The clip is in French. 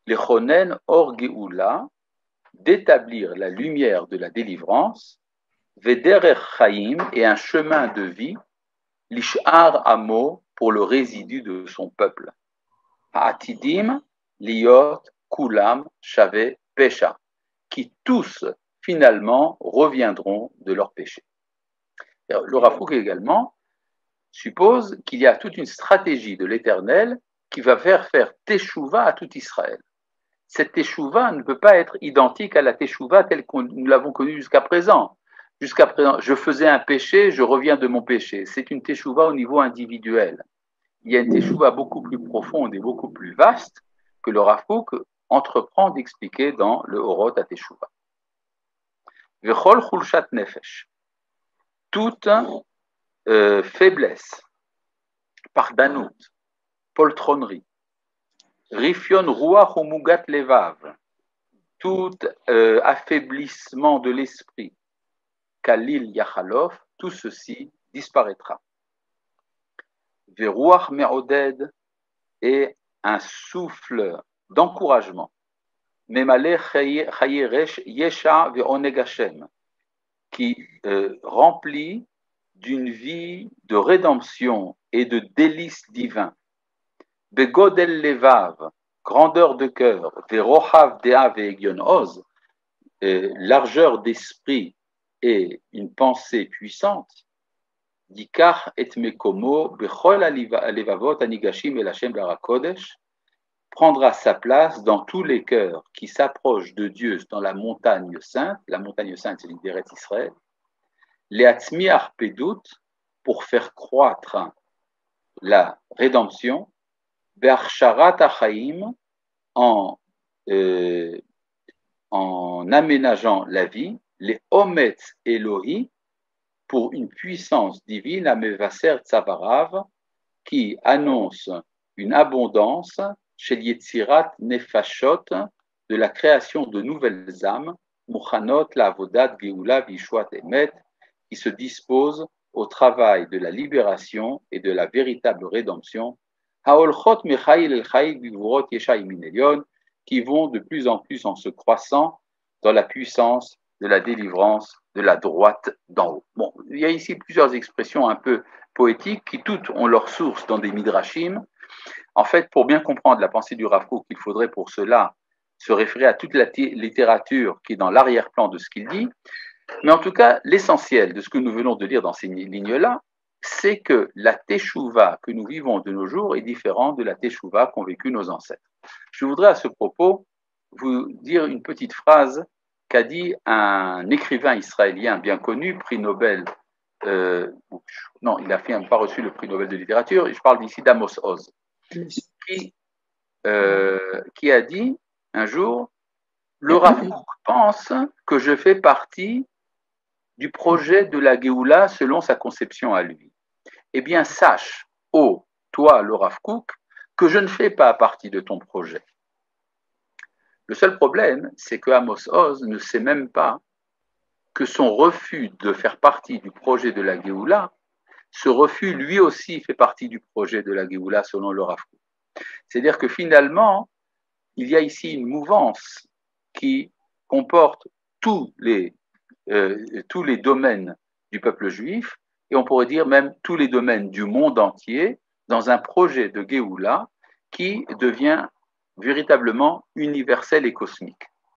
lechonen or geoula, d'établir la lumière de la délivrance, vederer chaim, et un chemin de vie, lishar amo, pour le résidu de son peuple. Ha'atidim, liot, kulam, shave, pesha, qui tous, finalement, reviendront de leur péché. Le Rav Kook également suppose qu'il y a toute une stratégie de l'Éternel qui va faire teshuva à tout Israël. Cette teshuva ne peut pas être identique à la teshuva telle que nous l'avons connue jusqu'à présent. Jusqu'à présent, je faisais un péché, je reviens de mon péché. C'est une teshuva au niveau individuel. Il y a une teshuva beaucoup plus profonde et beaucoup plus vaste que le Rav Kook entreprend d'expliquer dans le Orot à teshuva. Vechol chulshat nefesh, toute faiblesse, pardanout, poltronnerie, rifion ruach ou mugat levav, tout affaiblissement de l'esprit, kalil yachalof, tout ceci disparaîtra. Veruach me'oded, et un souffle d'encouragement, memale chayeresh yesha ve'oneg Hashem, qui remplit d'une vie de rédemption et de délices divins. Begodel levav, grandeur de cœur, verochav dea ve'egion oz, largeur d'esprit et une pensée puissante. Dikach et mekomo bechol alevavot anigashim el Hashem barakodesh, prendra sa place dans tous les cœurs qui s'approchent de Dieu dans la montagne sainte. La montagne sainte, c'est l'Ideret Israël. Leatzmi arpedut, pour faire croître la rédemption, be'achsharat achaim, en aménageant la vie, les ometz Elohi, pour une puissance divine, amevaser tzavarav, qui annonce une abondance chez Yetzirat Nefashot, de la création de nouvelles âmes, Mouchanot, la Avodat, Geoula, Vishuat, Emet, qui se disposent au travail de la libération et de la véritable rédemption, Haolchot Mechail El Chail Bivurot Yeshaim Minelion, qui vont de plus en plus en se croissant dans la puissance de la délivrance de la droite d'en haut. Bon, il y a ici plusieurs expressions un peu poétiques qui toutes ont leur source dans des midrashim. En fait, pour bien comprendre la pensée du Rav Kook, il faudrait pour cela se référer à toute la littérature qui est dans l'arrière-plan de ce qu'il dit. Mais en tout cas, l'essentiel de ce que nous venons de lire dans ces lignes-là, c'est que la teshuva que nous vivons de nos jours est différente de la teshuva qu'ont vécu nos ancêtres. Je voudrais à ce propos vous dire une petite phrase qu'a dit un écrivain israélien bien connu, prix Nobel, non, il n'a pas reçu le prix Nobel de littérature, je parle ici d'Amos Oz, qui a dit un jour, le Rav Kook pense que je fais partie du projet de la Géoula selon sa conception à lui. Eh bien, sache, toi, le Rav Kook, que je ne fais pas partie de ton projet. Le seul problème, c'est que Amos Oz ne sait même pas que son refus de faire partie du projet de la Géoula, ce refus, lui aussi, fait partie du projet de la Géoula selon le Rav Kook. C'est-à-dire que finalement, il y a ici une mouvance qui comporte tous les domaines du peuple juif, et on pourrait dire même tous les domaines du monde entier, dans un projet de Géoula qui devient véritablement universel et cosmique.